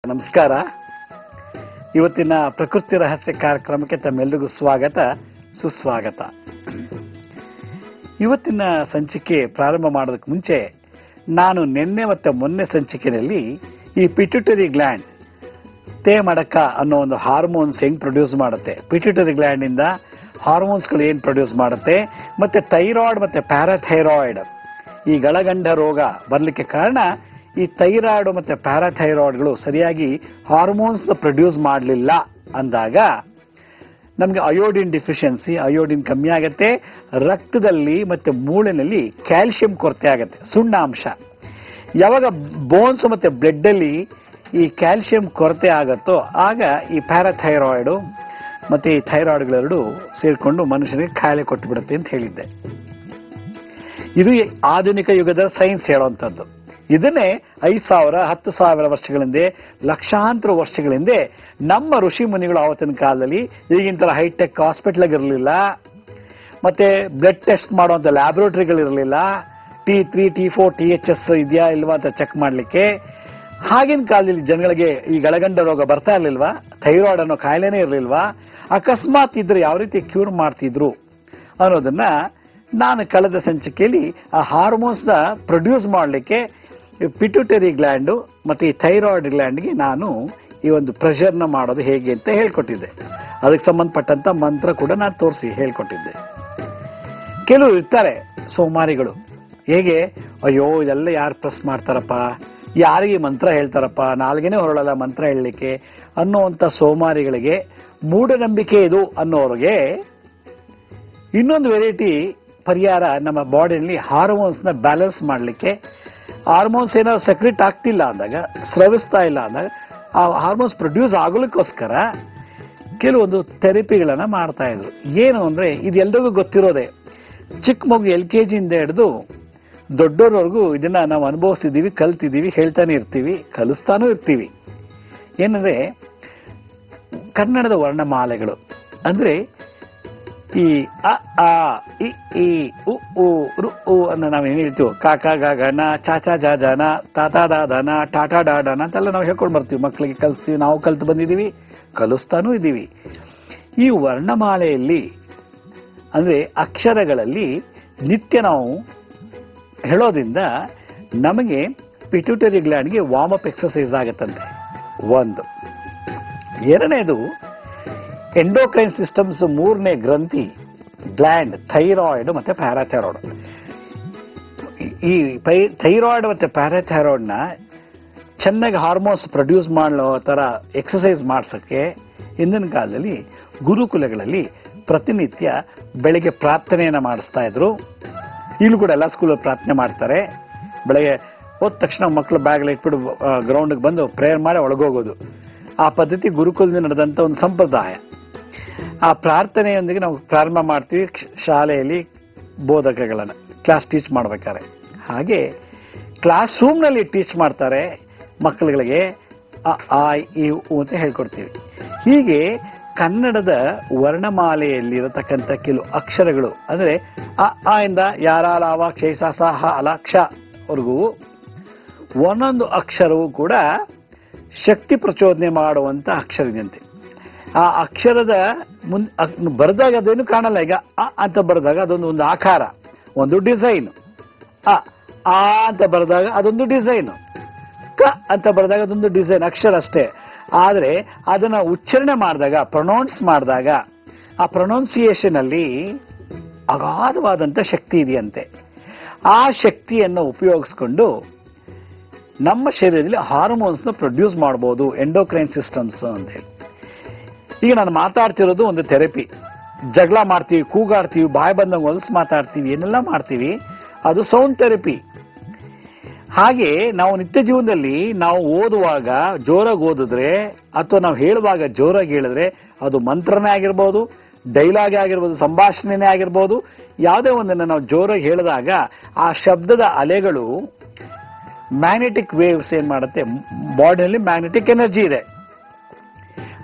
ನಮಸ್ಕಾರ. ಇವತ್ತಿನ ಪ್ರಕೃತಿ ರಹಸ್ಯ ಕಾರ್ಯಕ್ರಮಕ್ಕೆ ತಮ್ಮೆಲ್ಲರಿಗೂ ಸ್ವಾಗತ ಸುಸ್ವಾಗತ. ಇವತ್ತಿನ ಸಂಚಿಕೆ ಪ್ರಾರಂಭ ಮಾಡೋದಕ್ಕೆ ಮುಂಚೆ ನಾನು ನಿನ್ನೆ ಮತ್ತು ಮೊನ್ನೆ ಸಂಚಿಕೆಯಲ್ಲಿ ಈ ಪಿಟ್ಯೂಟರಿ ಗ್ಲ್ಯಾಂಡ್ ತೇಮಡಕ ಅನ್ನೋ ಒಂದು ಹಾರ್ಮೋನ್ಸ್ ಹೆಂಗ್ ಪ್ರೊಡ್ಯೂಸ್ ಮಾಡುತ್ತೆ, ಪಿಟ್ಯೂಟರಿ ಗ್ಲ್ಯಾಂಡ್ ಇಂದ ಹಾರ್ಮೋನ್ಸ್ಗಳು ಏನ್ ಪ್ರೊಡ್ಯೂಸ್ ಮಾಡುತ್ತೆ, ಮತ್ತೆ ಥೈರಾಯ್ಡ್ ಮತ್ತೆ ಪ್ಯಾರಾಥೈರಾಯ್ಡ್ ಈ ಗಳಗಂಡ ರೋಗ ಬರ್ಲಿಕ್ಕೆ ಕಾರಣ ಈ ಥೈರಾಯ್ಡ್ ಮತ್ತೆ ಪ್ಯಾರಾಥೈರಾಯ್ಡ್ಗಳು ಸರಿಯಾಗಿ ಹಾರ್ಮೋನ್ಸ್ ಪ್ರೊಡ್ಯೂಸ್ ಮಾಡಲಿಲ್ಲ ಅಂದಾಗ ನಮಗೆ ಅಯೋಡಿನ್ ಡಿಫಿಷಿಯನ್ಸಿ, ಅಯೋಡಿನ್ ಕಮ್ಮಿ ಆಗುತ್ತೆ, ರಕ್ತದಲ್ಲಿ ಮತ್ತೆ ಮೂಳೆನಲ್ಲಿ ಕ್ಯಾಲ್ಸಿಯಂ ಕೊರತೆ ಆಗುತ್ತೆ, ಸುಣ್ಣಾಂಶ. ಯಾವಾಗ ಬೋನ್ಸ್ ಮತ್ತೆ ಬ್ಲಡ್ ಅಲ್ಲಿ ಈ ಕ್ಯಾಲ್ಸಿಯಂ ಕೊರತೆ ಆಗತ್ತೋ ಆಗ ಈ ಪ್ಯಾರಾಥೈರಾಯ್ಡ್ ಮತ್ತೆ ಈ ಥೈರಾಯ್ಡ್ಗಳೆರಡು ಸೇರ್ಕೊಂಡು ಮನುಷ್ಯನಿಗೆ ಕಾಯಿಲೆ ಕೊಟ್ಟುಬಿಡುತ್ತೆ ಅಂತ ಹೇಳಿದ್ದೆ. ಇದು ಆಧುನಿಕ ಯುಗದ ಸೈನ್ಸ್ ಹೇಳುವಂಥದ್ದು. ಇದನ್ನೇ 5,000 10,000 ವರ್ಷಗಳ ಹಿಂದೆ, ಲಕ್ಷಾಂತರ ವರ್ಷಗಳ ಹಿಂದೆ ನಮ್ಮ ಋಷಿ ಮುನಿಗಳು ಆವತ್ತಿನ ಕಾಲದಲ್ಲಿ ಈಗಿನ ಹೈಟೆಕ್ ಹಾಸ್ಪಿಟಲ್ ಇರಲಿಲ್ಲ, ಮತ್ತೆ ಬ್ಲಡ್ ಟೆಸ್ಟ್ ಮಾಡುವಂತ ಲ್ಯಾಬೊರೇಟರಿಗಳಿರಲಿಲ್ಲ, T3 T4 THS ಇದೆಯಾ ಇಲ್ವಾ ಅಂತ ಚೆಕ್ ಮಾಡಲಿಕ್ಕೆ. ಆಗಿನ ಕಾಲದಲ್ಲಿ ಜನಗಳಿಗೆ ಈ ಗಳಗಂಡ ರೋಗ ಬರ್ತಾ ಇರ್ಲಿಲ್ವಾ, ಥೈರಾಯ್ಡ್ ಅನ್ನೋ ಕಾಯಿಲೆನೇ ಇರಲಿಲ್ವಾ, ಅಕಸ್ಮಾತ್ ಇದ್ರೆ ಯಾವ ರೀತಿ ಕ್ಯೂರ್ ಮಾಡ್ತಿದ್ರು ಅನ್ನೋದನ್ನ ನಾನು ಕಳೆದ ಸಂಚಿಕೆಯಲ್ಲಿ ಆ ಹಾರ್ಮೋನ್ಸ್ ನ ಪ್ರೊಡ್ಯೂಸ್ ಮಾಡಲಿಕ್ಕೆ ಪಿಟ್ಯೂಟರಿ ಗ್ಲ್ಯಾಂಡ್ ಮತ್ತೆ ಈ ಥೈರಾಯ್ಡ್ ಗ್ಲ್ಯಾಂಡ್ಗೆ ನಾನು ಈ ಒಂದು ಪ್ರೆಷರ್ನ ಮಾಡೋದು ಹೇಗೆ ಅಂತ ಹೇಳ್ಕೊಟ್ಟಿದ್ದೆ. ಅದಕ್ಕೆ ಸಂಬಂಧಪಟ್ಟಂತ ಮಂತ್ರ ಕೂಡ ನಾನು ತೋರಿಸಿ ಹೇಳ್ಕೊಟ್ಟಿದ್ದೆ. ಕೆಲವರು ಇರ್ತಾರೆ ಸೋಮಾರಿಗಳು, ಹೇಗೆ ಅಯ್ಯೋ ಇದೆಲ್ಲ ಯಾರು ಪ್ರೆಸ್ ಮಾಡ್ತಾರಪ್ಪ, ಯಾರಿಗೆ ಮಂತ್ರ ಹೇಳ್ತಾರಪ್ಪ, ನಾಲ್ಗೆನೇ ಹೊರಳಲ್ಲ ಮಂತ್ರ ಹೇಳಲಿಕ್ಕೆ ಅನ್ನೋಂಥ ಸೋಮಾರಿಗಳಿಗೆ, ಮೂಢನಂಬಿಕೆ ಇದು ಅನ್ನೋರಿಗೆ ಇನ್ನೊಂದು ವೆರೈಟಿ ಪರಿಹಾರ ನಮ್ಮ ಬಾಡಿಯಲ್ಲಿ ಹಾರ್ಮೋನ್ಸ್ ನ ಬ್ಯಾಲೆನ್ಸ್ ಮಾಡಲಿಕ್ಕೆ. ಹಾರ್ಮೋನ್ಸ್ ಏನಾದ್ರು ಸೆಕ್ರೆಟ್ ಆಗ್ತಿಲ್ಲ ಅಂದಾಗ, ಸ್ರವಿಸ್ತಾ ಇಲ್ಲ ಅಂದಾಗ, ಆ ಹಾರ್ಮೋನ್ಸ್ ಪ್ರೊಡ್ಯೂಸ್ ಆಗಲಿಕ್ಕೋಸ್ಕರ ಕೆಲವೊಂದು ಥೆರಪಿಗಳನ್ನ ಮಾಡ್ತಾ ಇದ್ರು. ಏನು ಅಂದ್ರೆ ಇದೆಲ್ಲರಿಗೂ ಗೊತ್ತಿರೋದೆ, ಚಿಕ್ಕ ಮಗು LKG ಇಂದ ಹಿಡಿದು ದೊಡ್ಡೋರ್ವರೆಗೂ ಇದನ್ನ ನಾವು ಅನುಭವಿಸ್ತಿದ್ದೀವಿ, ಕಲ್ತಿದ್ದೀವಿ, ಹೇಳ್ತಾನೆ ಇರ್ತೀವಿ, ಕಲಿಸ್ತಾನೂ ಇರ್ತೀವಿ. ಏನಂದ್ರೆ ಕನ್ನಡದ ವರ್ಣಮಾಲೆಗಳು ಅಂದ್ರೆ ಈ ಅ ಆ ಇ ಈ ಉ ಉ ರು ಉ ಅನ್ನ ನಾವು ಏನ್ ಹೇಳ್ತೀವಿ, ಕಾಕ ಗಗನ ಚಾಚಾ ಜಾಜನ ತಾತಾ ದಾದನ ಟಾಟಾ ಡಾಡನ ಅಂತೆಲ್ಲ ನಾವು ಹೇಳ್ಕೊಂಡು ಬರ್ತೀವಿ, ಮಕ್ಕಳಿಗೆ ಕಲಿಸ್ತೀವಿ, ನಾವು ಕಲ್ತು ಬಂದಿದ್ದೀವಿ, ಕಲಿಸ್ತಾನೂ ಇದ್ದೀವಿ. ಈ ವರ್ಣಮಾಲೆಯಲ್ಲಿ ಅಂದ್ರೆ ಅಕ್ಷರಗಳಲ್ಲಿ ನಿತ್ಯ ನಾವು ಹೇಳೋದ್ರಿಂದ ನಮಗೆ ಪಿಟ್ಯೂಟರಿ ಗ್ಲ್ಯಾಂಡ್ಗೆ ವಾರ್ಮ್ ಅಪ್ ಎಕ್ಸರ್ಸೈಸ್ ಆಗತ್ತಂತೆ. ಒಂದು. ಎರಡನೇದು ಎಂಡೋಕ್ರೈನ್ ಸಿಸ್ಟಮ್ಸ್ ಮೂರನೇ ಗ್ರಂಥಿ ಗ್ಲ್ಯಾಂಡ್ ಥೈರಾಯ್ಡ್ ಮತ್ತೆ ಪ್ಯಾರಾಥೈರಾಯ್ಡ್. ಈ ಥೈರಾಯ್ಡ್ ಮತ್ತೆ ಪ್ಯಾರಾಥೈರಾಯ್ಡ್ ನ ಚೆನ್ನಾಗಿ ಹಾರ್ಮೋನ್ಸ್ ಪ್ರೊಡ್ಯೂಸ್ ಮಾಡೋ ತರ ಎಕ್ಸರ್ಸೈಸ್ ಮಾಡ್ಸಕ್ಕೆ ಹಿಂದಿನ ಕಾಲದಲ್ಲಿ ಗುರುಕುಲಗಳಲ್ಲಿ ಪ್ರತಿನಿತ್ಯ ಬೆಳಿಗ್ಗೆ ಪ್ರಾರ್ಥನೆಯನ್ನ ಮಾಡಿಸ್ತಾ ಇದ್ರು. ಇಲ್ಲೂ ಕೂಡ ಎಲ್ಲ ಸ್ಕೂಲಲ್ಲಿ ಪ್ರಾರ್ಥನೆ ಮಾಡ್ತಾರೆ. ಬೆಳಗ್ಗೆ ಹೋದ ತಕ್ಷಣ ಮಕ್ಕಳು ಬ್ಯಾಗ್ ಇಟ್ಬಿಟ್ಟು ಗ್ರೌಂಡ್ಗೆ ಬಂದು ಪ್ರೇಯರ್ ಮಾಡಿ ಒಳಗೋಗೋದು. ಆ ಪದ್ಧತಿ ಗುರುಕುಲದಲ್ಲಿ ನಡೆದಂತ ಒಂದು ಸಂಪ್ರದಾಯ. ಆ ಪ್ರಾರ್ಥನೆಯೊಂದಿಗೆ ನಾವು ಪ್ರಾರಂಭ ಮಾಡ್ತೀವಿ ಶಾಲೆಯಲ್ಲಿ ಬೋಧಕಗಳನ್ನ ಕ್ಲಾಸ್ ಟೀಚ್ ಮಾಡ್ಬೇಕಾದ್ರೆ. ಹಾಗೆ ಕ್ಲಾಸ್ ರೂಮ್ ನಲ್ಲಿ ಟೀಚ್ ಮಾಡ್ತಾರೆ ಮಕ್ಕಳುಗಳಿಗೆ ಅ ಆ ಇ ಉ ಅಂತ ಹೇಳ್ಕೊಡ್ತೀವಿ. ಹೀಗೆ ಕನ್ನಡದ ವರ್ಣಮಾಲೆಯಲ್ಲಿರತಕ್ಕಂಥ ಕೆಲವು ಅಕ್ಷರಗಳು ಅಂದ್ರೆ ಅ ಆ ಇಂದ ಯಾರ ಲಾವ ಕ್ಷೈಸ ಸಹ ಅಲಾಕ್ಷ ವರೆಗೂ ಒಂದೊಂದು ಅಕ್ಷರವೂ ಕೂಡ ಶಕ್ತಿ ಪ್ರಚೋದನೆ ಮಾಡುವಂತ ಅಕ್ಷರದಂತೆ. ಆ ಅಕ್ಷರದ ಬರೆದಾಗ ಅದೇನು ಕಾಣಲ್ಲ. ಈಗ ಅ ಅಂತ ಬರೆದಾಗ ಅದೊಂದು ಆಕಾರ, ಒಂದು ಡಿಸೈನ್. ಅ ಆ ಅಂತ ಬರೆದಾಗ ಅದೊಂದು ಡಿಸೈನ್. ಕ ಅಂತ ಬರೆದಾಗ ಅದೊಂದು ಡಿಸೈನ್, ಅಕ್ಷರ ಅಷ್ಟೇ. ಆದ್ರೆ ಅದನ್ನ ಉಚ್ಚಾರಣೆ ಮಾಡಿದಾಗ, ಪ್ರೊನೌನ್ಸ್ ಮಾಡಿದಾಗ ಆ ಪ್ರೊನೌನ್ಸಿಯೇಷನ್ ಅಲ್ಲಿ ಅಗಾಧವಾದಂತ ಶಕ್ತಿ ಇದೆಯಂತೆ. ಆ ಶಕ್ತಿಯನ್ನು ಉಪಯೋಗಿಸ್ಕೊಂಡು ನಮ್ಮ ಶರೀರದಲ್ಲಿ ಹಾರ್ಮೋನ್ಸ್ ನ ಪ್ರೊಡ್ಯೂಸ್ ಮಾಡಬಹುದು, ಎಂಡೋಕ್ರೈನ್ ಸಿಸ್ಟಮ್ಸ್ ಅಂತ ಹೇಳಿ. ಈಗ ನಾನು ಮಾತಾಡ್ತಿರೋದು ಒಂದು ಥೆರಪಿ. ಜಗಳ ಮಾಡ್ತೀವಿ, ಕೂಗಾಡ್ತೀವಿ, ಬಾಯಿ ಬಂದಂಗೆ ಹೊಲಸು ಮಾತಾಡ್ತೀವಿ, ಏನೆಲ್ಲ ಮಾಡ್ತೀವಿ, ಅದು ಸೌಂಡ್ ಥೆರಪಿ. ಹಾಗೆ ನಾವು ನಿತ್ಯ ಜೀವನದಲ್ಲಿ ನಾವು ಓದುವಾಗ ಜೋರಾಗಿ ಓದಿದ್ರೆ ಅಥವಾ ನಾವು ಹೇಳುವಾಗ ಜೋರಾಗಿ ಹೇಳಿದ್ರೆ ಅದು ಮಂತ್ರನೇ ಆಗಿರ್ಬೋದು, ಡೈಲಾಗ್ ಆಗಿರ್ಬೋದು, ಸಂಭಾಷಣೆನೇ ಆಗಿರ್ಬೋದು, ಯಾವುದೇ ಒಂದನ್ನು ನಾವು ಜೋರಾಗಿ ಹೇಳಿದಾಗ ಆ ಶಬ್ದದ ಅಲೆಗಳು ಮ್ಯಾಗ್ನೆಟಿಕ್ ವೇವ್ಸ್ ಏನ್ ಮಾಡುತ್ತೆ, ಬಾಡಿಯಲ್ಲಿ ಮ್ಯಾಗ್ನೆಟಿಕ್ ಎನರ್ಜಿ ಇದೆ.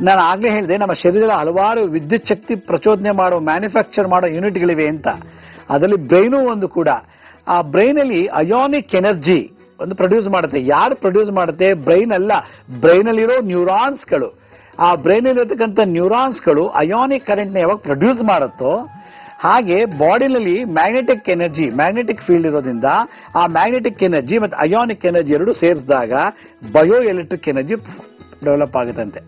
ನಾನು ಆಗ್ಲೇ ಹೇಳಿದೆ ನಮ್ಮ ಶರೀರದಲ್ಲಿ ಹಲವಾರು ವಿದ್ಯುತ್ ಶಕ್ತಿ ಪ್ರಚೋದನೆ ಮಾಡೋ ಮ್ಯಾನುಫ್ಯಾಕ್ಚರ್ ಮಾಡೋ ಯೂನಿಟ್ಗಳಿವೆ ಅಂತ. ಅದರಲ್ಲಿ ಬ್ರೈನು ಒಂದು ಕೂಡ. ಆ ಬ್ರೈನ್ ಅಲ್ಲಿ ಅಯಾನಿಕ್ ಎನರ್ಜಿ ಒಂದು ಪ್ರೊಡ್ಯೂಸ್ ಮಾಡುತ್ತೆ. ಯಾರು ಪ್ರೊಡ್ಯೂಸ್ ಮಾಡುತ್ತೆ? ಬ್ರೈನ್ ಅಲ್ಲ, ಬ್ರೈನ್ ಅಲ್ಲಿರೋ ನ್ಯೂರಾನ್ಸ್ಗಳು. ಆ ಬ್ರೈನ್ ಇರತಕ್ಕಂಥ ನ್ಯೂರಾನ್ಸ್ಗಳು ಅಯಾನಿಕ್ ಕರೆಂಟ್ನ ಯಾವಾಗ ಪ್ರೊಡ್ಯೂಸ್ ಮಾಡುತ್ತೋ ಹಾಗೆ ಬಾಡಿನಲ್ಲಿ ಮ್ಯಾಗ್ನೆಟಿಕ್ ಎನರ್ಜಿ, ಮ್ಯಾಗ್ನೆಟಿಕ್ ಫೀಲ್ಡ್ ಇರೋದ್ರಿಂದ ಆ ಮ್ಯಾಗ್ನೆಟಿಕ್ ಎನರ್ಜಿ ಮತ್ತು ಅಯಾನಿಕ್ ಎನರ್ಜಿ ಎರಡು ಸೇರಿಸಿದಾಗ ಬಯೋ ಎಲೆಕ್ಟ್ರಿಕ್ ಎನರ್ಜಿ ಡೆವಲಪ್ ಆಗುತ್ತಂತೆ.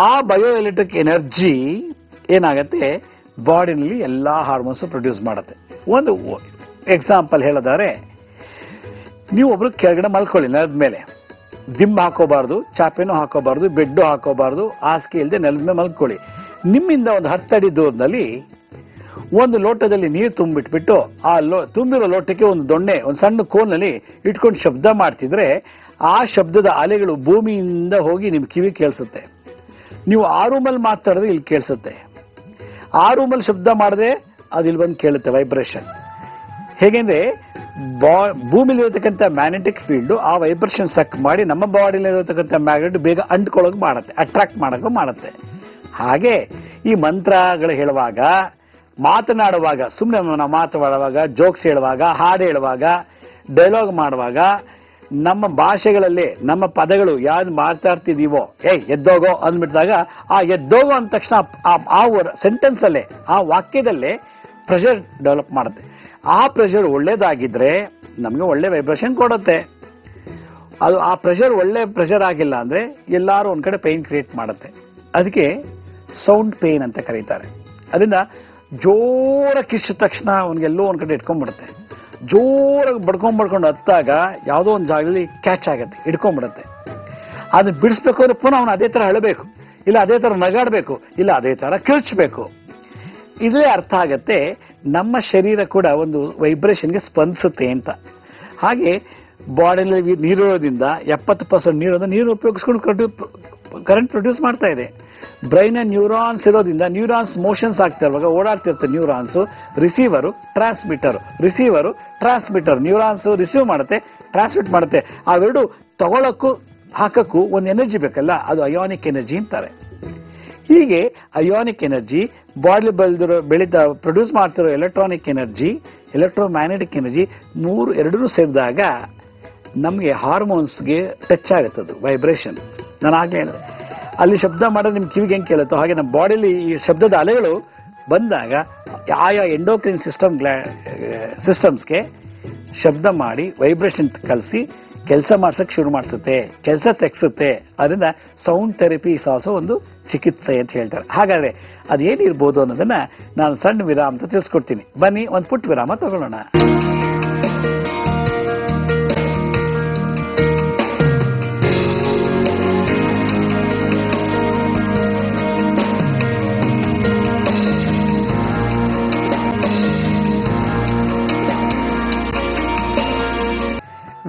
ಆ ಬಯೋ ಎಲೆಕ್ಟ್ರಿಕ್ ಎನರ್ಜಿ ಏನಾಗುತ್ತೆ, ಬಾಡಿನಲ್ಲಿ ಎಲ್ಲಾ ಹಾರ್ಮೋನ್ಸ್ ಪ್ರೊಡ್ಯೂಸ್ ಮಾಡುತ್ತೆ. ಒಂದು ಎಕ್ಸಾಂಪಲ್ ಹೇಳೋದಾದ್ರೆ, ನೀವು ಒಬ್ರು ಕೆಳಗಡೆ ಮಲ್ಕೊಳ್ಳಿ, ನೆಲದ ಮೇಲೆ ದಿಂಬು ಹಾಕೋಬಾರ್ದು, ಚಾಪೆನೂ ಹಾಕೋಬಾರ್ದು, ಬೆಡ್ಡು ಹಾಕೋಬಾರ್ದು, ಹಾಸಿಗೆ ಇಲ್ಲದೆ ನೆಲದ ಮೇಲೆ ಮಲ್ಕೊಳ್ಳಿ. ನಿಮ್ಮಿಂದ ಒಂದು 10 ಅಡಿ ದೂರದಲ್ಲಿ ಒಂದು ಲೋಟದಲ್ಲಿ ನೀರು ತುಂಬಿಟ್ಬಿಟ್ಟು ಆ ತುಂಬಿರೋ ಲೋಟಕ್ಕೆ ಒಂದು ದೊಣ್ಣೆ, ಒಂದು ಸಣ್ಣ ಕೋನಲ್ಲಿ ಇಟ್ಕೊಂಡು ಶಬ್ದ ಮಾಡ್ತಿದ್ರೆ ಆ ಶಬ್ದದ ಅಲೆಗಳು ಭೂಮಿಯಿಂದ ಹೋಗಿ ನಿಮ್ ಕಿವಿ ಕೇಳಿಸುತ್ತೆ. ನೀವು ಆ ರೂಮಲ್ಲಿ ಮಾತಾಡಿದ್ರೆ ಇಲ್ಲಿ ಕೇಳಿಸುತ್ತೆ. ಆ ರೂಮಲ್ಲಿ ಶಬ್ದ ಮಾಡದೆ ಅದು ಇಲ್ಲಿ ಬಂದು ಕೇಳುತ್ತೆ, ವೈಬ್ರೇಷನ್. ಹೇಗೆಂದ್ರೆ ಭೂಮಿಲಿರತಕ್ಕಂಥ ಮ್ಯಾಗ್ನೆಟಿಕ್ ಫೀಲ್ಡ್ ಆ ವೈಬ್ರೇಷನ್ ಸಕ್ ಮಾಡಿ ನಮ್ಮ ಬಾಡಿಲಿರತಕ್ಕಂಥ ಮ್ಯಾಗ್ನೆಟ್ ಬೇಗ ಅಂಟ್ಕೊಳ್ಳೋಕೆ ಮಾಡುತ್ತೆ, ಅಟ್ರಾಕ್ಟ್ ಮಾಡೋಕೆ ಮಾಡುತ್ತೆ. ಹಾಗೆ ಈ ಮಂತ್ರಗಳು ಹೇಳುವಾಗ, ಮಾತನಾಡುವಾಗ, ಸುಮ್ಮನೆ ನಾವು ಮಾತನಾಡುವಾಗ, ಜೋಕ್ಸ್ ಹೇಳುವಾಗ, ಹಾಡು ಹೇಳುವಾಗ, ಡೈಲಾಗ್ ಮಾಡುವಾಗ ನಮ್ಮ ಭಾಷೆಗಳಲ್ಲೇ ನಮ್ಮ ಪದಗಳು ಯಾವ್ದು ಮಾತಾಡ್ತಿದೀವೋ, ಎದ್ದೋಗೋ ಅಂದ್ಬಿಟ್ಟಾಗ ಆ ಎದ್ದೋಗೋ ಅಂದ ತಕ್ಷಣ ಆ ಸೆಂಟೆನ್ಸ್ ಅಲ್ಲೇ, ಆ ವಾಕ್ಯದಲ್ಲೇ ಪ್ರೆಷರ್ ಡೆವಲಪ್ ಮಾಡುತ್ತೆ. ಆ ಪ್ರೆಷರ್ ಒಳ್ಳೇದಾಗಿದ್ರೆ ನಮಗೆ ಒಳ್ಳೆ ವೈಬ್ರೇಷನ್ ಕೊಡುತ್ತೆ. ಅದು ಆ ಪ್ರೆಷರ್ ಒಳ್ಳೆ ಪ್ರೆಷರ್ ಆಗಿಲ್ಲ ಅಂದ್ರೆ ಎಲ್ಲಾರು ಒಂದ್ ಕಡೆ ಪೇನ್ ಕ್ರಿಯೇಟ್ ಮಾಡುತ್ತೆ. ಅದಕ್ಕೆ ಸೌಂಡ್ ಪೇನ್ ಅಂತ ಕರೀತಾರೆ. ಅದರಿಂದ ಜೋರ ಕಿಸಿದ ತಕ್ಷಣ ಅವನಿಗೆಲ್ಲೋ ಒಂದ್ ಕಡೆ ಇಟ್ಕೊಂಡ್ಬಿಡುತ್ತೆ. ಜೋರಾಗಿ ಬಡ್ಕೊಂಡು ಹತ್ತಾಗ ಯಾವುದೋ ಒಂದು ಜಾಗದಲ್ಲಿ ಕ್ಯಾಚ್ ಆಗುತ್ತೆ, ಹಿಡ್ಕೊಂಡ್ಬಿಡುತ್ತೆ. ಅದನ್ನ ಬಿಡಿಸ್ಬೇಕು ಅಂದ್ರೆ ಪುನಃ ಅವನು ಅದೇ ತರ ಅಳಬೇಕು, ಇಲ್ಲ ಅದೇ ತರ ನಗಾಡ್ಬೇಕು, ಇಲ್ಲ ಅದೇ ತರ ಕಿರ್ಚ್ಬೇಕು. ಇದೇ ಅರ್ಥ ಆಗತ್ತೆ ನಮ್ಮ ಶರೀರ ಕೂಡ ಒಂದು ವೈಬ್ರೇಷನ್ಗೆ ಸ್ಪಂದಿಸುತ್ತೆ ಅಂತ. ಹಾಗೆ ಬಾಡಿಯಲ್ಲಿ ನೀರಿರೋದ್ರಿಂದ 70% ನೀರು ಉಪಯೋಗಿಸ್ಕೊಂಡು ಕರೆಂಟ್ ಪ್ರೊಡ್ಯೂಸ್ ಮಾಡ್ತಾ ಇದೆ. ಬ್ರೈನ್ ನ್ಯೂರಾನ್ಸ್ ಇರೋದ್ರಿಂದ ನ್ಯೂರಾನ್ಸ್ ಮೋಷನ್ಸ್ ಆಗ್ತಾ ಇರುವಾಗ ಓಡಾಡ್ತಿರುತ್ತೆ neurons, receiver transmitter. Neurons receive ಮಾಡುತ್ತೆ, ಟ್ರಾನ್ಸ್ಮಿಟ್ ಮಾಡುತ್ತೆ. ಅವೆರಡು ತಗೊಳಕ್ಕೂ ಹಾಕಕ್ಕೂ ಒಂದು ಎನರ್ಜಿ ಬೇಕಲ್ಲ, ಅದು ಅಯಾನಿಕ್ ಎನರ್ಜಿ ಅಂತಾರೆ. ಹೀಗೆ ಅಯಾನಿಕ್ ಎನರ್ಜಿ ಬಾಡಿ ಬೆಳೀತಾ ಪ್ರೊಡ್ಯೂಸ್ ಮಾಡ್ತಿರೋ ಎಲೆಕ್ಟ್ರಾನಿಕ್ ಎನರ್ಜಿ, ಎಲೆಕ್ಟ್ರೋಮ್ಯಾಗ್ನೆಟಿಕ್ ಎನರ್ಜಿ ಎರಡೂ ಸೇರಿದಾಗ ನಮಗೆ ಹಾರ್ಮೋನ್ಸ್ಗೆ ಟಚ್ ಆಗುತ್ತದು ವೈಬ್ರೇಷನ್. ನಾನು ಆಗಲೇ ಹೇಳಿದೆ, ಅಲ್ಲಿ ಶಬ್ದ ಮಾಡೋದು ನಿಮ್ ಕಿವಿಗೆ ಹೆಂಗೆ ಕೇಳುತ್ತೋ ಹಾಗೆ ನಮ್ಮ ಬಾಡಿಲಿ ಈ ಶಬ್ದದ ಅಲೆಗಳು ಬಂದಾಗ ಆಯಾ ಎಂಡೋಕ್ರಿನ್ ಸಿಸ್ಟಮ್ಸ್ಗೆ ಶಬ್ದ ಮಾಡಿ ವೈಬ್ರೇಷನ್ ಕಳಿಸಿ ಕೆಲಸ ಮಾಡ್ಸಕ್ ಶುರು ಮಾಡಿಸುತ್ತೆ, ಕೆಲಸ ತೆಗ್ಸುತ್ತೆ. ಅದರಿಂದ ಸೌಂಡ್ ಥೆರಪಿ ಸಾಸೋ ಒಂದು ಚಿಕಿತ್ಸೆ ಅಂತ ಹೇಳ್ತಾರೆ. ಹಾಗಾದ್ರೆ ಅದೇನಿರ್ಬೋದು ಅನ್ನೋದನ್ನ ನಾನು ಸಣ್ಣ ವಿರಾಮ ಅಂತ ತಿಳಿಸ್ಕೊಡ್ತೀನಿ. ಬನ್ನಿ ಒಂದು ಪುಟ್ಟ ವಿರಾಮ ತಗೊಳ್ಳೋಣ.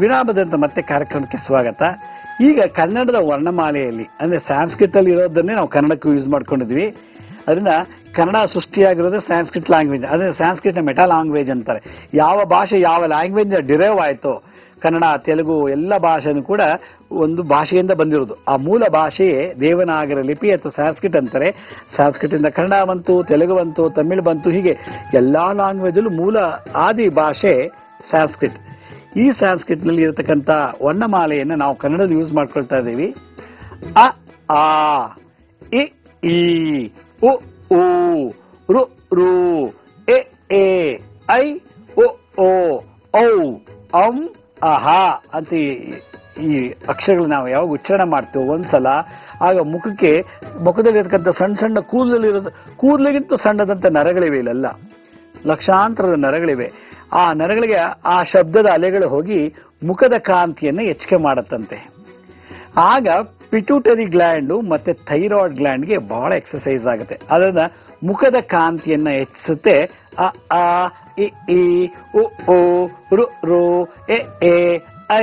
ವಿರಾಮದಂತ ಮತ್ತೆ ಕಾರ್ಯಕ್ರಮಕ್ಕೆ ಸ್ವಾಗತ. ಈಗ ಕನ್ನಡದ ವರ್ಣಮಾಲೆಯಲ್ಲಿ ಅಂದ್ರೆ ಸಂಸ್ಕೃತ ಅಲ್ಲಿ ಇರೋದನ್ನೇ ನಾವು ಕನ್ನಡಕ್ಕೂ ಯೂಸ್ ಮಾಡ್ಕೊಂಡಿದ್ವಿ. ಅದರಿಂದ ಕನ್ನಡ ಸೃಷ್ಟಿಯಾಗಿರೋದೇ ಸಂಸ್ಕೃತ ಲ್ಯಾಂಗ್ವೇಜ್. ಅದೇ ಸಂಸ್ಕೃತ ಮೆಟಾ ಲ್ಯಾಂಗ್ವೇಜ್ ಅಂತಾರೆ. ಯಾವ ಭಾಷೆ ಯಾವ ಲ್ಯಾಂಗ್ವೇಜ್ ಡಿರೈವ್ ಆಯ್ತೋ, ಕನ್ನಡ, ತೆಲುಗು ಎಲ್ಲ ಭಾಷೆನೂ ಕೂಡ ಒಂದು ಭಾಷೆಯಿಂದ ಬಂದಿರೋದು. ಆ ಮೂಲ ಭಾಷೆಯೇ ದೇವನಾಗರ ಲಿಪಿ ಅಥವಾ ಸಂಸ್ಕೃತ ಅಂತಾರೆ. ಸಂಸ್ಕೃತದಿಂದ ಕನ್ನಡ ಬಂತು, ತೆಲುಗು ಬಂತು, ತಮಿಳು ಬಂತು. ಹೀಗೆ ಎಲ್ಲಾ ಲ್ಯಾಂಗ್ವೇಜಲ್ಲೂ ಮೂಲ ಆದಿ ಭಾಷೆ ಸಂಸ್ಕೃತ. ಈ ಸಂಸ್ಕೃತನಲ್ಲಿ ಇರತಕ್ಕಂಥ ವರ್ಣಮಾಲೆಯನ್ನು ನಾವು ಕನ್ನಡದಲ್ಲಿ ಯೂಸ್ ಮಾಡ್ಕೊಳ್ತಾ ಇದ್ದೀವಿ. ಅ ಆ ಇ ಈ ಉ ಊ ರು ರು ಎ ಎ ಐ ಒ ಓ ಔ ಅಂ ಅಹ ಅಂತ ಈ ಅಕ್ಷರಗಳು ನಾವು ಯಾವಾಗ ಉಚ್ಚಾರಣೆ ಮಾಡ್ತೀವೋ ಒಂದ್ಸಲ, ಆಗ ಮುಖದಲ್ಲಿರತಕ್ಕಂಥ ಸಣ್ಣ ಸಣ್ಣ ಕೂದಲಿಗಿಂತ ಸಣ್ಣದಂತ ನರಗಳಿವೆ. ಇಲ್ಲೆಲ್ಲ ಲಕ್ಷಾಂತರದ ನರಗಳಿವೆ. ಆ ನರಗಳಿಗೆ ಆ ಶಬ್ದದ ಅಲೆಗಳು ಹೋಗಿ ಮುಖದ ಕಾಂತಿಯನ್ನು ಹೆಚ್ಚಿಗೆ ಮಾಡತ್ತಂತೆ. ಆಗ ಪಿಟ್ಯೂಟರಿ ಗ್ಲ್ಯಾಂಡ್ ಮತ್ತೆ ಥೈರಾಯ್ಡ್ ಗ್ಲ್ಯಾಂಡ್ಗೆ ಬಹಳ ಎಕ್ಸರ್ಸೈಸ್ ಆಗುತ್ತೆ. ಅದರಿಂದ ಮುಖದ ಕಾಂತಿಯನ್ನ ಹೆಚ್ಚಿಸುತ್ತೆ. ಅ ಆ ಇ ಈ ಉ ಓ ರು ರು ಎ ಎ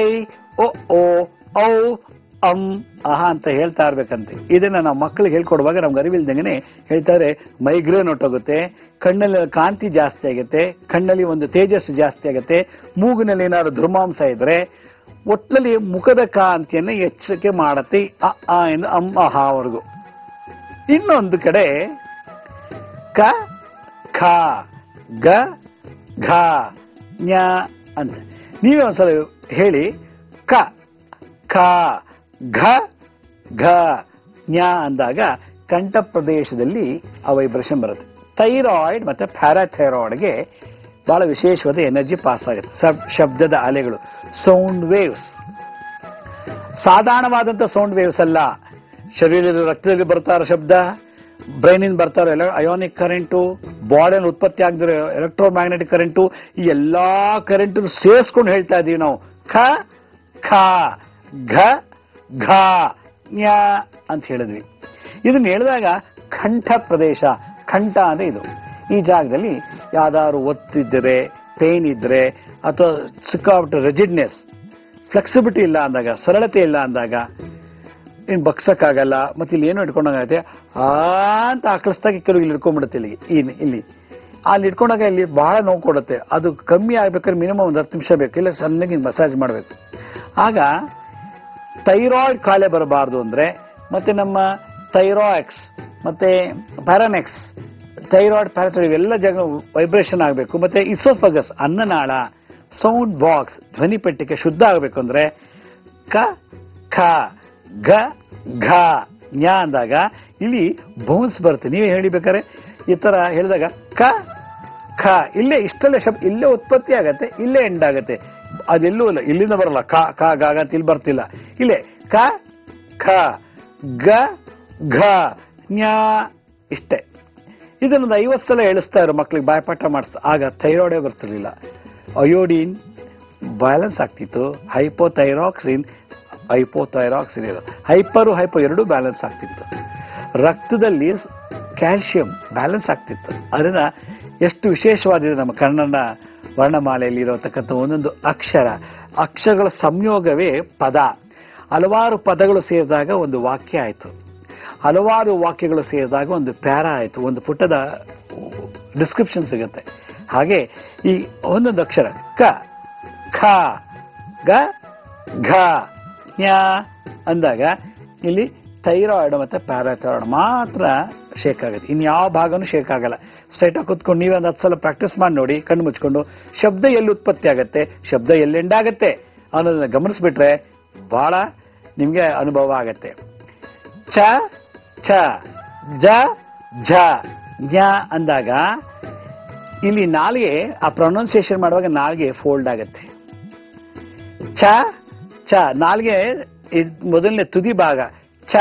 ಐ ಒ ಓ ಔ ಅಂ ಅಹ ಅಂತ ಹೇಳ್ತಾ ಇರ್ಬೇಕಂತೆ. ಇದನ್ನ ನಾವು ಮಕ್ಕಳಿಗೆ ಹೇಳ್ಕೊಡುವಾಗ ನಮ್ಗೆ ಅರಿವಿಲ್ದಂಗೆ ಹೇಳ್ತಾರೆ. ಮೈಗ್ರೇನ್ ಹೊಟ್ಟೋಗುತ್ತೆ, ಕಣ್ಣಲ್ಲಿ ಕಾಂತಿ ಜಾಸ್ತಿ ಆಗುತ್ತೆ, ಕಣ್ಣಲ್ಲಿ ಒಂದು ತೇಜಸ್ಸು ಜಾಸ್ತಿ ಆಗುತ್ತೆ, ಮೂಗಿನಲ್ಲಿ ಏನಾದ್ರು ದುರ್ಮಾಂಸ ಇದ್ರೆ ಒಟ್ಲಲ್ಲಿ ಮುಖದ ಕಾಂತಿಯನ್ನು ಹೆಚ್ಚಿಗೆ ಮಾಡತ್ತೆ. ಅ ಆ ಎಂದು ಅಂ ಅಹವರೆಗೂ. ಇನ್ನೊಂದು ಕಡೆ ಕ ಖ ಗ ಘ ಞ ಅಂತ ನೀವೇ ಒಂದ್ಸಲ ಹೇಳಿ. ಕ ಖ ಘ ಘ ಜ್ಞ ಅಂದಾಗ ಕಂಠ ಪ್ರದೇಶದಲ್ಲಿ ಆ ವೈಬ್ರೇಷನ್ ಬರುತ್ತೆ. ಥೈರಾಯ್ಡ್ ಮತ್ತೆ ಪ್ಯಾರಾಥೈರಾಯ್ಡ್ಗೆ ಬಹಳ ವಿಶೇಷವಾದ ಎನರ್ಜಿ ಪಾಸ್ ಆಗುತ್ತೆ. ಶಬ್ದದ ಅಲೆಗಳು, ಸೌಂಡ್ ವೇವ್ಸ್, ಸಾಧಾರಣವಾದಂಥ ಸೌಂಡ್ ವೇವ್ಸ್ ಅಲ್ಲ. ಶರೀರದ ರಕ್ತದಲ್ಲಿ ಬರ್ತಾ ಇರೋ ಶಬ್ದ, ಬ್ರೈನಿಂದ ಬರ್ತಾ ಇರೋ ಅಯೋನಿಕ್ ಕರೆಂಟು, ಬಾಡಿಯಲ್ಲಿ ಉತ್ಪತ್ತಿ ಆಗದಿರೋ ಎಲೆಕ್ಟ್ರೋಮ್ಯಾಗ್ನೆಟಿಕ್ ಕರೆಂಟು, ಈ ಎಲ್ಲಾ ಕರೆಂಟ್ ಸೇರಿಸ್ಕೊಂಡು ಹೇಳ್ತಾ ಇದೀವಿ ನಾವು. ಖ ಖ ಘ ಘ ಜ್ಞ ಅಂತ ಹೇಳಿದ್ವಿ. ಇದನ್ನ ಹೇಳಿದಾಗ ಕಂಠ ಪ್ರದೇಶ, ಕಂಠ ಅಂದ್ರೆ ಇದು. ಈ ಜಾಗದಲ್ಲಿ ಯಾವ್ದಾದ್ರು ಒತ್ತಿದ್ರೆ, ಪೇನ್ ಇದ್ರೆ, ಅಥವಾ ಸಿಕ್ಕಾಬಿಟ್ಟು ರಿಜಿಡ್ನೆಸ್, ಫ್ಲೆಕ್ಸಿಬಿಲಿಟಿ ಇಲ್ಲ ಅಂದಾಗ, ಸರಳತೆ ಇಲ್ಲ ಅಂದಾಗ ಇನ್ ಬಗ್ಸಕ್ಕಾಗಲ್ಲ, ಮತ್ತೆ ಇಲ್ಲಿ ಏನೋ ಇಟ್ಕೊಂಡಾಗತ್ತೆ ಅಂತ ಆಕಳಿಸ್ದಾಗ ಕೆಲವು ಇಲ್ಲಿ ಇಟ್ಕೊಂಡ್ಬಿಡುತ್ತೆ. ಇಲ್ಲಿ ಅಲ್ಲಿ ಇಟ್ಕೊಂಡಾಗ ಇಲ್ಲಿ ಬಹಳ ನೋವು ಕೊಡುತ್ತೆ. ಅದು ಕಮ್ಮಿ ಆಗ್ಬೇಕಾದ್ರೆ ಮಿನಿಮಮ್ ಒಂದು 10 ನಿಮಿಷ ಬೇಕು, ಇಲ್ಲ ಸಣ್ಣಗೆ ಮಸಾಜ್ ಮಾಡಬೇಕು. ಆಗ ಥೈರಾಯ್ಡ್ ಕಾಯಿಲೆ ಬರಬಾರ್ದು ಅಂದ್ರೆ, ಮತ್ತೆ ನಮ್ಮ ಥೈರಾಯ್ಡ್ಸ್ ಮತ್ತೆ ಪ್ಯಾರಾನೆಕ್ಸ್, ಥೈರಾಯ್ಡ್ ಪ್ಯಾರಾಥೈರಾಯ್ಡ್ ಇವೆಲ್ಲ ಜಾಗ ವೈಬ್ರೇಷನ್ ಆಗಬೇಕು. ಮತ್ತೆ ಇಸೋಫಗಸ್ ಅನ್ನನಾಳ, ಸೌಂಡ್ ಬಾಕ್ಸ್ ಧ್ವನಿ ಪೆಟ್ಟಿಗೆ ಶುದ್ಧ ಆಗಬೇಕು ಅಂದ್ರೆ ಕ ಖ ಘ ಘ ಜ್ಞ ಅಂದಾಗ ಇಲ್ಲಿ ಬೌನ್ಸ್ ಬರುತ್ತೆ. ನೀವೇ ಹೇಳಿಬೇಕಾರೆ ಈ ತರ ಹೇಳಿದಾಗ ಕ ಖ ಇಲ್ಲೇ ಇಷ್ಟೆಲ್ಲ ಶಬ್ದ ಇಲ್ಲೇ ಉತ್ಪತ್ತಿ ಆಗತ್ತೆ, ಇಲ್ಲೇ ಎಂಡ್ ಆಗತ್ತೆ. ಅದೆಲ್ಲೂ ಇಲ್ಲ, ಇಲ್ಲಿಂದ ಬರಲ್ಲ. ಕ ಕ ಗ ಗ ಇಲ್ಲಿ ಬರ್ತಿಲ್ಲ. ಇಲ್ಲೇ ಕ ಖ ಗ ಘ ಜ್ಞ ಇಷ್ಟೇ. ಇದನ್ನೊಂದು 50 ಸಲ ಹೇಳಿಸ್ತಾ ಇರೋ ಮಕ್ಳಿಗೆ ಬಾಯಪಾಠ ಮಾಡಿಸ್ತಾ, ಆಗ ಥೈರಾಯ್ಡೇ ಬರ್ತಿರ್ಲಿಲ್ಲ. ಅಯೋಡಿನ್ ಬ್ಯಾಲೆನ್ಸ್ ಆಗ್ತಿತ್ತು, ಹೈಪೋಥೈರಾಕ್ಸಿನ್ ಇರೋದು, ಹೈಪೋ ಎರಡೂ ಬ್ಯಾಲೆನ್ಸ್ ಆಗ್ತಿತ್ತು. ರಕ್ತದಲ್ಲಿ ಕ್ಯಾಲ್ಸಿಯಂ ಬ್ಯಾಲೆನ್ಸ್ ಆಗ್ತಿತ್ತು. ಅದನ್ನ ಎಷ್ಟು ವಿಶೇಷವಾದಿದೆ ನಮ್ಮ ಕನ್ನಡ ವರ್ಣಮಾಲೆಯಲ್ಲಿ ಇರತಕ್ಕಂಥ ಒಂದೊಂದು ಅಕ್ಷರಗಳ ಸಂಯೋಗವೇ ಪದ. ಹಲವಾರು ಪದಗಳು ಸೇರಿದಾಗ ಒಂದು ವಾಕ್ಯ ಆಯಿತು, ಹಲವಾರು ವಾಕ್ಯಗಳು ಸೇರಿದಾಗ ಒಂದು ಪ್ಯಾರಾ ಆಯಿತು, ಒಂದು ಪುಟದ ಡಿಸ್ಕ್ರಿಪ್ಷನ್ ಸಿಗುತ್ತೆ. ಹಾಗೆ ಈ ಒಂದೊಂದು ಅಕ್ಷರ ಕ ಖ ಗ ಘ ಜ್ಞ ಅಂದಾಗ ಇಲ್ಲಿ ಥೈರಾಯ್ಡ್ ಮತ್ತೆ ಪ್ಯಾರಾಥೈರಾಯ್ಡ್ ಮಾತ್ರ ಶೇಕ್ ಆಗುತ್ತೆ, ಇನ್ಯಾವ ಭಾಗನೂ ಶೇಕ್ ಆಗಲ್ಲ. ಸ್ಟ್ರೈಟ್ ಆಗಿ ಕುತ್ಕೊಂಡು ನೀವೇ ಒಂದು 10 ಸಲ ಪ್ರಾಕ್ಟೀಸ್ ಮಾಡಿ ನೋಡಿ, ಕಣ್ಣು ಮುಚ್ಕೊಂಡು ಶಬ್ದ ಎಲ್ಲಿ ಉತ್ಪತ್ತಿ ಆಗತ್ತೆ, ಶಬ್ದ ಎಲ್ಲಿ ಎಂಡ್ ಆಗತ್ತೆ ಅನ್ನೋದನ್ನ ಗಮನಿಸ್ಬಿಟ್ರೆ ಬಹಳ ನಿಮ್ಗೆ ಅನುಭವ ಆಗತ್ತೆ. ಚ ಛ ಜ ಝ ಜ್ಞ ಅಂದಾಗ ಇಲ್ಲಿ ನಾಲ್ಗೆ ಆ ಪ್ರೊನೌನ್ಸಿಯೇಷನ್ ಮಾಡುವಾಗ ನಾಲ್ಗೆ ಫೋಲ್ಡ್ ಆಗತ್ತೆ. ಛ ಛ ನಾಲ್ಗೆ ಮೊದಲನೇ ತುದಿ ಭಾಗ, ಛ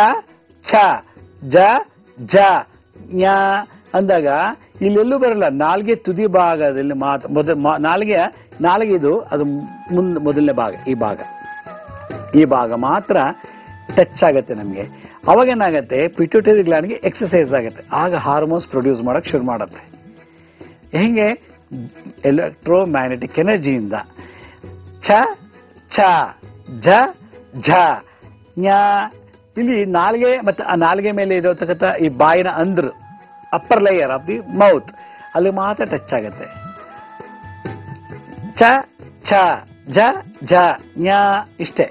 ಛ ಜ ಝ ಜ್ಞ ಅಂದಾಗ ಇಲ್ಲೆಲ್ಲೂ ಬರಲ್ಲ. ನಾಲ್ಗೆ ತುದಿ ಭಾಗದಲ್ಲಿ ನಾಲ್ಗೆ ಇದು ಅದು ಮೊದಲನೇ ಭಾಗ, ಈ ಭಾಗ ಮಾತ್ರ ಟಚ್ ಆಗತ್ತೆ ನಮಗೆ. ಅವಾಗ ಏನಾಗತ್ತೆ, ಪಿಟ್ಯೂಟರಿ ಗ್ಲ್ಯಾಂಡ್ಗೆ ಎಕ್ಸರ್ಸೈಸ್ ಆಗುತ್ತೆ. ಆಗ ಹಾರ್ಮೋನ್ಸ್ ಪ್ರೊಡ್ಯೂಸ್ ಮಾಡಕ್ ಶುರು ಮಾಡುತ್ತೆ. ಹೆಂಗೆ? ಎಲೆಕ್ಟ್ರೋಮ್ಯಾಗ್ನೆಟಿಕ್ ಎನರ್ಜಿಯಿಂದ. ಛ ಛ ಜ ಝ ಜ್ಞ ಇಲ್ಲಿ ನಾಲ್ಗೆ ಮತ್ತೆ ಆ ನಾಲ್ಗೆ ಮೇಲೆ ಇರತಕ್ಕಂಥ ಈ ಬಾಯಿನ ಅಂದ್ರ upper layer of the mouth ಅಲ್ಲಿ ಮಾತ್ರ ಟಚ್ ಆಗುತ್ತೆ. ಛ ಛ ಜ ಝ ಜ್ಞ ಇಷ್ಟೇ.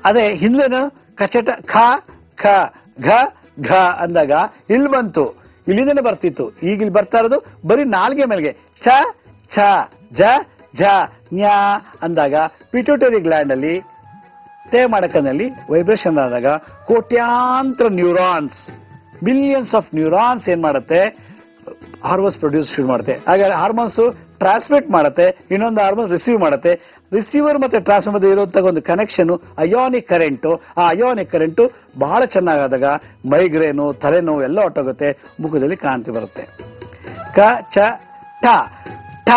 ಅದೇ ಹಿಂದೆನು ಕಚಟ ಖ ಖ ಘ ಘ ಅಂದಾಗ ಇಲ್ಲಿ ಬಂತು, ಇಲ್ಲಿಂದನೇ ಬರ್ತಿತ್ತು. ಈಗ ಇಲ್ಲಿ ಬರ್ತಾ ಇರೋದು ಬರೀ ನಾಲ್ಗೆ ಮೇಲ್ಗೆ. ಛ ಛ ಜ ಝ ಜ್ಞ ಅಂದಾಗ ಪಿಟ್ಯೂಟರಿ ಗ್ಲ್ಯಾಂಡ್ ಅಲ್ಲಿ ತೇಮಡಕನಲ್ಲಿ ವೈಬ್ರೇಷನ್ ಆದಾಗ ಕೋಟ್ಯಾಂತರ ನ್ಯೂರಾನ್ಸ್, ಮಿಲಿಯನ್ಸ್ ಆಫ್ ನ್ಯೂರಾನ್ಸ್ ಏನ್ ಮಾಡುತ್ತೆ, ಹಾರ್ಮೋನ್ಸ್ ಪ್ರೊಡ್ಯೂಸ್ ಶುರು ಮಾಡುತ್ತೆ. ಹಾಗಾಗಿ ಹಾರ್ಮೋನ್ಸ್ ಟ್ರಾನ್ಸ್ಮಿಟ್ ಮಾಡುತ್ತೆ, ಇನ್ನೊಂದು ಹಾರ್ಮೋನ್ಸ್ ರಿಸೀವ್ ಮಾಡುತ್ತೆ. ರಿಸೀವರ್ ಮತ್ತೆ ಟ್ರಾನ್ಸ್ಮಿಟರ್ ಇರೋಂಥ ಒಂದು ಕನೆಕ್ಷನ್ ಅಯೋನಿಕ್ ಕರೆಂಟು. ಆ ಅಯೋನಿಕ್ ಕರೆಂಟು ಬಹಳ ಚೆನ್ನಾಗಾದಾಗ ಮೈಗ್ರೇನು, ತಲೆನೋವು ಎಲ್ಲ ಹೊಟ್ಟೋಗುತ್ತೆ, ಮುಖದಲ್ಲಿ ಕಾಂತಿ ಬರುತ್ತೆ. ಕ ಚ ಠ ಠ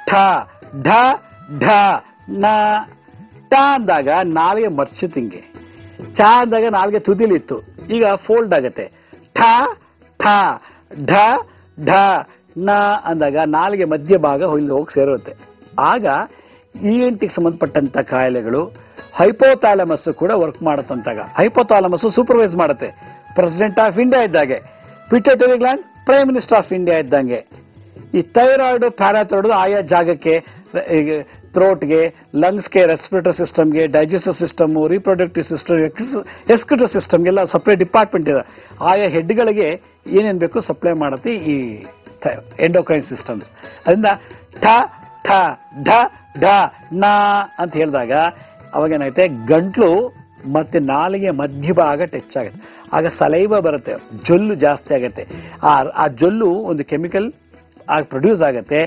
ಠ ಢ ಢ ನ ಟ ಅಂದಾಗ ನಾಲ್ಗೆ ಮರ್ಚಿತಿಂಗೆ. ಚ ಅಂದಾಗ ನಾಲ್ಗೆ ತುದಿಲಿತ್ತು, ಈಗ ಫೋಲ್ಡ್ ಆಗುತ್ತೆ. ಠ ಠ ಢ ಢ ನ ಅಂದಾಗ ನಾಲ್ಗೆ ಮಧ್ಯ ಭಾಗ ಇಲ್ಲಿ ಹೋಗಿ ಸೇರುತ್ತೆ. ಆಗ ಇಎನ್ಟಿಗೆ ಸಂಬಂಧಪಟ್ಟಂತ ಕಾಯಿಲೆಗಳು, ಹೈಪೋಥಾಲಮಸ್ ಕೂಡ ವರ್ಕ್ ಮಾಡುತ್ತಂತಾಗ. ಹೈಪೋಥಾಲಮಸ್ ಸೂಪರ್ವೈಸ್ ಮಾಡುತ್ತೆ. ಪ್ರೆಸಿಡೆಂಟ್ ಆಫ್ ಇಂಡಿಯಾ ಇದ್ದಾಗೆ, pituitary gland prime minister of India ಇದ್ದಂಗೆ. ಈ ಥೈರಾಯ್ಡ್ ಪ್ಯಾರಾಥೈರಾಯ್ಡ್ ಆಯಾ ಜಾಗಕ್ಕೆ, ಥ್ರೋಟ್ಗೆ, ಲಂಗ್ಸ್ಗೆ, ರೆಸ್ಪಿರೇಟರಿ ಸಿಸ್ಟಮ್ಗೆ, digestive system, reproductive system, executive ಸಿಸ್ಟಮ್ಗೆಲ್ಲ ಸಪ್ರೇಟ್ ಡಿಪಾರ್ಟ್ಮೆಂಟ್ ಇದೆ. ಆಯಾ ಹೆಡ್ಗಳಿಗೆ ಏನೇನು ಬೇಕು ಸಪ್ಲೈ ಮಾಡುತ್ತೆ ಈ ಎಂಡೋಕ್ರೈನ್ ಸಿಸ್ಟಮ್ಸ್. ಅದರಿಂದ ಠ ಠ ಢ ಢ ನ ಅಂತ ಹೇಳಿದಾಗ ಅವಾಗ ಏನಾಗುತ್ತೆ, ಗಂಟ್ಲು ಮತ್ತೆ ನಾಲಿಗೆ ಮಧ್ಯಭಾಗ ಟಚ್ ಆಗುತ್ತೆ. ಆಗ ಸಲೈವ ಬರುತ್ತೆ, ಜೊಲ್ಲು ಜಾಸ್ತಿ ಆಗುತ್ತೆ. ಆ ಜೊಲ್ಲು ಒಂದು ಕೆಮಿಕಲ್ ಪ್ರೊಡ್ಯೂಸ್ ಆಗುತ್ತೆ.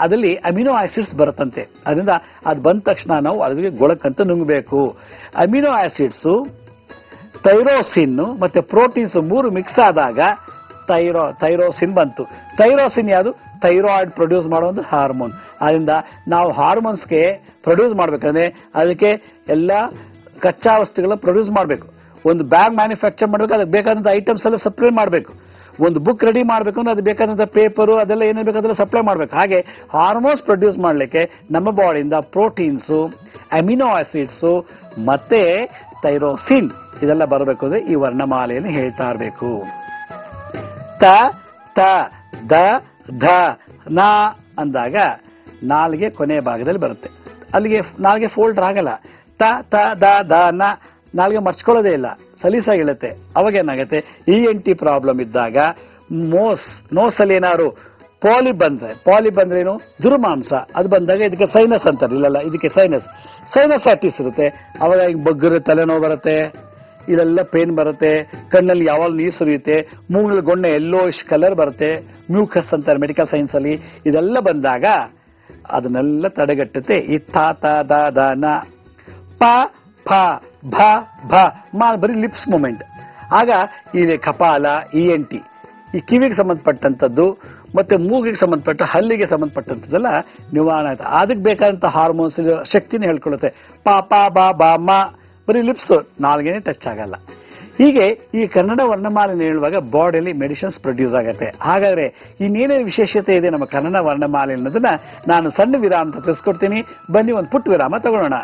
ಅದರಲ್ಲಿ ಅಮಿನೋ ಆಸಿಡ್ಸ್ ಬರುತ್ತಂತೆ. ಅದರಿಂದ ಅದು ಬಂದ ತಕ್ಷಣ ನಾವು ಅದಕ್ಕೆ ಗೊಳಕ್ಕಂತ ನುಂಗಬೇಕು. ಅಮಿನೋ ಆಸಿಡ್ಸು, ಥೈರೋಸಿನ್ ಮತ್ತೆ ಪ್ರೋಟೀನ್ಸ್ 3 ಮಿಕ್ಸ್ ಆದಾಗ ಥೈರೋಸಿನ್ ಬಂತು. ಥೈರೋಸಿನ್ ಯಾವುದು? ಥೈರಾಯ್ಡ್ ಪ್ರೊಡ್ಯೂಸ್ ಮಾಡೋ ಒಂದು ಹಾರ್ಮೋನ್. ಅದರಿಂದ ನಾವು ಹಾರ್ಮೋನ್ಸ್ಗೆ ಪ್ರೊಡ್ಯೂಸ್ ಮಾಡ್ಬೇಕಂದ್ರೆ ಅದಕ್ಕೆ ಎಲ್ಲ ಕಚ್ಚಾ ವಸ್ತುಗಳ ಪ್ರೊಡ್ಯೂಸ್ ಮಾಡಬೇಕು. ಒಂದು ಬ್ಯಾಗ್ ಮ್ಯಾನುಫ್ಯಾಕ್ಚರ್ ಮಾಡಬೇಕು, ಅದಕ್ಕೆ ಬೇಕಾದಂಥ ಐಟಮ್ಸ್ ಎಲ್ಲ ಸಪ್ಲೈ ಮಾಡಬೇಕು. ಒಂದು ಬುಕ್ ರೆಡಿ ಮಾಡಬೇಕು ಅಂದ್ರೆ ಅದಕ್ಕೆ ಬೇಕಾದಂಥ ಪೇಪರು ಅದೆಲ್ಲ ಏನೇನು ಬೇಕಾದ್ರೆ ಸಪ್ಲೈ ಮಾಡಬೇಕು. ಹಾಗೆ ಹಾರ್ಮೋನ್ಸ್ ಪ್ರೊಡ್ಯೂಸ್ ಮಾಡಲಿಕ್ಕೆ ನಮ್ಮ ಬಾಡಿಯಿಂದ ಪ್ರೋಟೀನ್ಸು, ಅಮಿನೋ ಆಸಿಡ್ಸು ಮತ್ತೆ ಥೈರೋಸಿನ್ ಇದೆಲ್ಲ ಬರಬೇಕು ಅಂದ್ರೆ ಈ ವರ್ಣಮಾಲೆಯನ್ನು ಹೇಳ್ತಾ ಇರಬೇಕು. ತ ತ ದ ಧ ನ ಅಂದಾಗ ನಾಲ್ಗೆ ಕೊನೆಯ ಭಾಗದಲ್ಲಿ ಬರುತ್ತೆ. ಅಲ್ಲಿಗೆ ನಾಲ್ಗೆ ಫೋಲ್ಡರ್ ಆಗಲ್ಲ. ತ ತ ದ ದ ನ ನಾಲ್ಗೆ ಮರ್ಚ್ಕೊಳ್ಳೋದೇ ಇಲ್ಲ, ಸಲೀಸಾಗಿಳುತ್ತೆ. ಅವಾಗ ಏನಾಗುತ್ತೆ, ENT ಪ್ರಾಬ್ಲಮ್ ಇದ್ದಾಗ ನೋಸಲ್ಲಿ ಏನಾದ್ರು ಪಾಲಿಪ್ ಬಂದ್ರೆ ಏನು, ದುರ್ಮಾಂಸ ಅದು ಬಂದಾಗ ಇದಕ್ಕೆ ಸೈನಸ್ ಅಂತಾರೆ. ಇಲ್ಲಲ್ಲ, ಇದಕ್ಕೆ ಸೈನಸೈಟಿಸ್ ಇರುತ್ತೆ. ಅವಾಗ ಬಗ್ಗರು ತಲೆನೋವು ಬರುತ್ತೆ, ಇದೆಲ್ಲ ಪೇನ್ ಬರುತ್ತೆ, ಕಣ್ಣಲ್ಲಿ ಯಾವಾಗ ನೀರು ಸುರಿಯುತ್ತೆ, ಮೂಗಿನಲ್ಲಿ ಗೊಣ್ಣೆ ಯೆಲ್ಲೋಯಿಶ್ ಕಲರ್ ಬರುತ್ತೆ, ಮ್ಯೂಕಸ್ ಅಂತಾರೆ ಮೆಡಿಕಲ್ ಸೈನ್ಸ್ ಅಲ್ಲಿ. ಇದೆಲ್ಲ ಬಂದಾಗ ಅದನ್ನೆಲ್ಲ ತಡೆಗಟ್ಟುತ್ತೆ ಈ ತ ತ ದ ದ ನ. ಪ ಫ ಭ ಭ ಮ ಬರೀ ಲಿಪ್ಸ್ ಮೂಮೆಂಟ್. ಆಗ ಇದೆ ಕಪಾಲ, ENT ಈ ಕಿವಿಗೆ ಸಂಬಂಧಪಟ್ಟಂಥದ್ದು ಮತ್ತೆ ಮೂಗಿಗೆ ಸಂಬಂಧಪಟ್ಟ ಹಲ್ಲಿಗೆ ಸಂಬಂಧಪಟ್ಟಂಥದ್ದೆಲ್ಲ ನಿವಾರಣೆ ಆಯ್ತು. ಅದಕ್ಕೆ ಬೇಕಾದಂಥ ಹಾರ್ಮೋನ್ಸ್ ಶಕ್ತಿನ ಹೇಳ್ಕೊಳ್ಳುತ್ತೆ. ಪ ಪ ಬ ಬ ಮ ಬರೀ ಲಿಪ್ಸ್, ನಾಲ್ಗೆನೆ ಟಚ್ ಆಗಲ್ಲ. ಹೀಗೆ ಈ ಕನ್ನಡ ವರ್ಣಮಾಲೆ ಹೇಳುವಾಗ ಬಾಡಿಯಲ್ಲಿ ಮೆಡಿಸಿನ್ಸ್ ಪ್ರೊಡ್ಯೂಸ್ ಆಗುತ್ತೆ. ಹಾಗಾದ್ರೆ ಇನ್ನೇನೇ ವಿಶೇಷತೆ ಇದೆ ನಮ್ಮ ಕನ್ನಡ ವರ್ಣಮಾಲೆ ಅನ್ನೋದನ್ನ ನಾನು ಸಣ್ಣ ವಿರಾಮ ತಿಳಿಸ್ಕೊಡ್ತೀನಿ. ಬನ್ನಿ ಒಂದು ಪುಟ್ಟ ವಿರಾಮ ತಗೊಳ್ಳೋಣ.